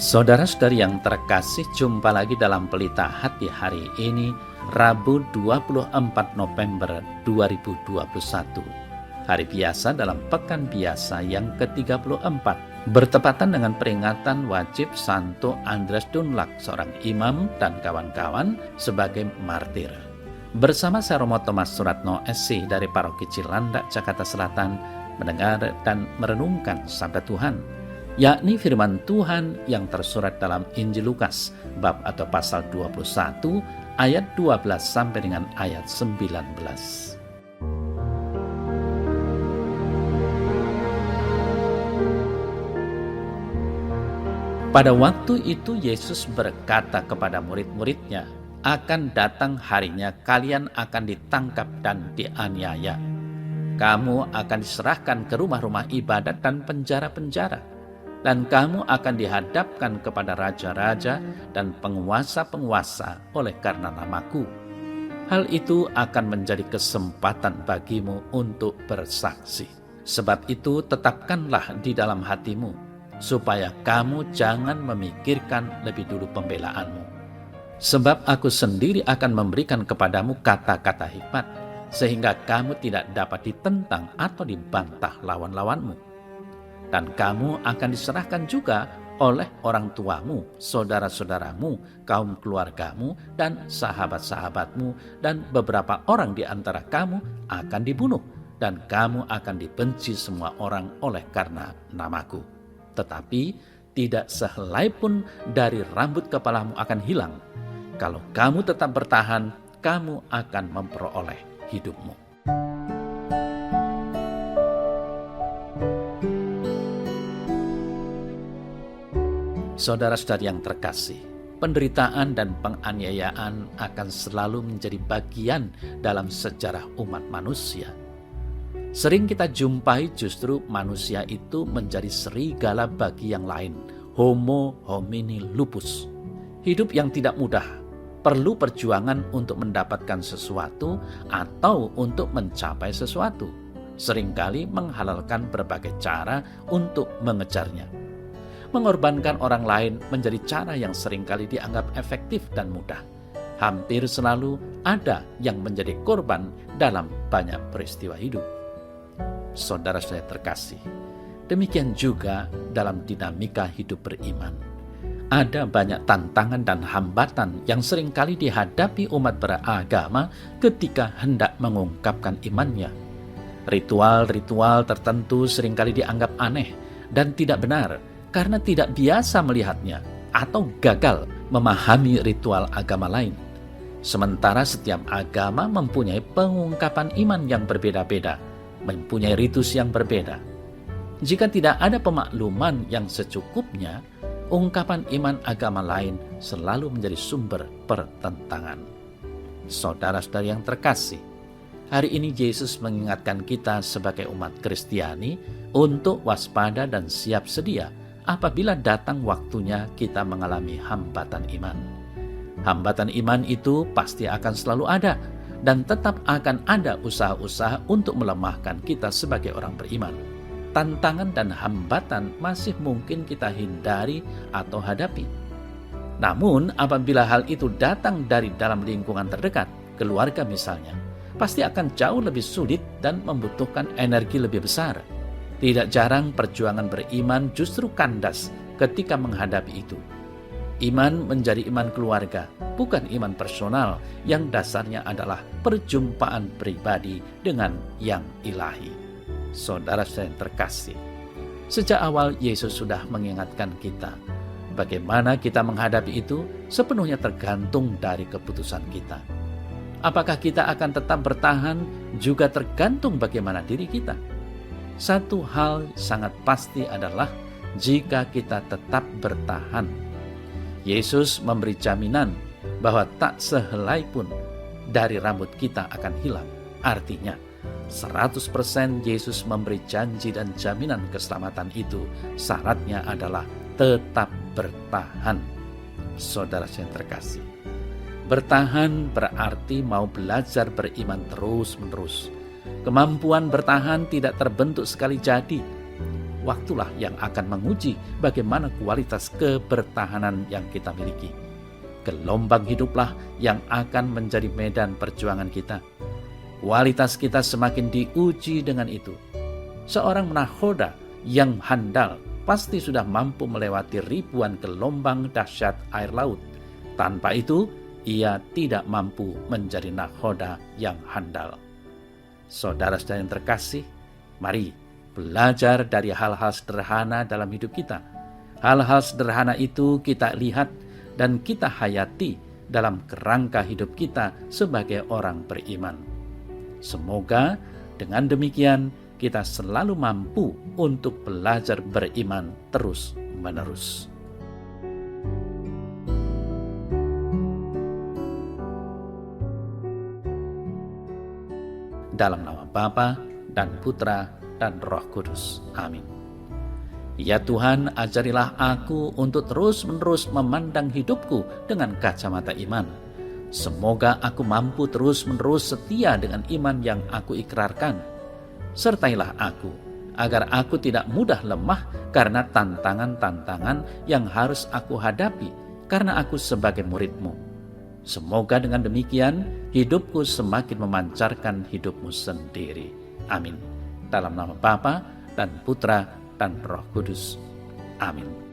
Saudara-saudari yang terkasih, jumpa lagi dalam Pelita Hati hari ini, Rabu 24 November 2021. Hari biasa dalam pekan biasa yang ke-34, bertepatan dengan peringatan wajib Santo Andreas Dunlak, seorang imam dan kawan-kawan sebagai martir. Bersama saya Romo Thomas Suratno SC dari Paroki Cilandak, Jakarta Selatan, mendengar dan merenungkan sabda Tuhan, yakni firman Tuhan yang tersurat dalam Injil Lukas bab atau pasal 21 ayat 12 sampai dengan ayat 19. Pada waktu itu Yesus berkata kepada murid-muridnya, "Akan datang harinya kalian akan ditangkap dan dianiaya. Kamu akan diserahkan ke rumah-rumah ibadat dan penjara-penjara, dan kamu akan dihadapkan kepada raja-raja dan penguasa-penguasa oleh karena namaku. Hal itu akan menjadi kesempatan bagimu untuk bersaksi. Sebab itu tetapkanlah di dalam hatimu, supaya kamu jangan memikirkan lebih dulu pembelaanmu. Sebab aku sendiri akan memberikan kepadamu kata-kata hikmat, sehingga kamu tidak dapat ditentang atau dibantah lawan-lawanmu. Dan kamu akan diserahkan juga oleh orang tuamu, saudara-saudaramu, kaum keluargamu, dan sahabat-sahabatmu, dan beberapa orang di antara kamu akan dibunuh, dan kamu akan dibenci semua orang oleh karena namaku. Tetapi tidak sehelai pun dari rambut kepalamu akan hilang. Kalau kamu tetap bertahan, kamu akan memperoleh hidupmu." Saudara-saudari yang terkasih, penderitaan dan penganiayaan akan selalu menjadi bagian dalam sejarah umat manusia. Sering kita jumpai justru manusia itu menjadi serigala bagi yang lain, homo homini lupus. Hidup yang tidak mudah, perlu perjuangan untuk mendapatkan sesuatu atau untuk mencapai sesuatu. Seringkali menghalalkan berbagai cara untuk mengejarnya. Mengorbankan orang lain menjadi cara yang seringkali dianggap efektif dan mudah. Hampir selalu ada yang menjadi korban dalam banyak peristiwa hidup. Saudara-saudara terkasih, demikian juga dalam dinamika hidup beriman. Ada banyak tantangan dan hambatan yang seringkali dihadapi umat beragama ketika hendak mengungkapkan imannya. Ritual-ritual tertentu seringkali dianggap aneh dan tidak benar karena tidak biasa melihatnya atau gagal memahami ritual agama lain. Sementara setiap agama mempunyai pengungkapan iman yang berbeda-beda, mempunyai ritus yang berbeda. Jika tidak ada pemakluman yang secukupnya, ungkapan iman agama lain selalu menjadi sumber pertentangan. Saudara-saudari yang terkasih, hari ini Yesus mengingatkan kita sebagai umat Kristiani untuk waspada dan siap sedia apabila datang waktunya kita mengalami hambatan iman. Hambatan iman itu pasti akan selalu ada, dan tetap akan ada usaha-usaha untuk melemahkan kita sebagai orang beriman. Tantangan dan hambatan masih mungkin kita hindari atau hadapi. Namun apabila hal itu datang dari dalam lingkungan terdekat, keluarga misalnya, pasti akan jauh lebih sulit dan membutuhkan energi lebih besar. Tidak jarang perjuangan beriman justru kandas ketika menghadapi itu. Iman menjadi iman keluarga, bukan iman personal yang dasarnya adalah perjumpaan pribadi dengan yang ilahi. Saudara saya terkasih, sejak awal Yesus sudah mengingatkan kita. Bagaimana kita menghadapi itu sepenuhnya tergantung dari keputusan kita. Apakah kita akan tetap bertahan juga tergantung bagaimana diri kita. Satu hal sangat pasti adalah jika kita tetap bertahan, Yesus memberi jaminan bahwa tak sehelai pun dari rambut kita akan hilang. Artinya, 100% Yesus memberi janji dan jaminan keselamatan itu. Syaratnya adalah tetap bertahan. Saudara yang terkasih, bertahan berarti mau belajar beriman terus-menerus. Kemampuan bertahan tidak terbentuk sekali jadi. waktulah yang akan menguji bagaimana kualitas kebertahanan yang kita miliki. Gelombang hiduplah yang akan menjadi medan perjuangan kita. Kualitas kita semakin diuji dengan itu. Seorang nahoda yang handal pasti sudah mampu melewati ribuan gelombang dahsyat air laut. Tanpa itu, ia tidak mampu menjadi nahoda yang handal. Saudara-saudara yang terkasih, mari belajar dari hal-hal sederhana dalam hidup kita. Hal-hal sederhana itu kita lihat dan kita hayati dalam kerangka hidup kita sebagai orang beriman. Semoga dengan demikian kita selalu mampu untuk belajar beriman terus-menerus. Dalam nama Bapa dan Putra dan Roh Kudus. Amin. Ya Tuhan, ajarilah aku untuk terus-menerus memandang hidupku dengan kacamata iman. Semoga aku mampu terus-menerus setia dengan iman yang aku ikrarkan. Sertailah aku, agar aku tidak mudah lemah karena tantangan-tantangan yang harus aku hadapi, karena aku sebagai murid-Mu. Semoga dengan demikian hidupku semakin memancarkan hidup-Mu sendiri. Amin. Dalam nama Bapa dan Putra dan Roh Kudus. Amin.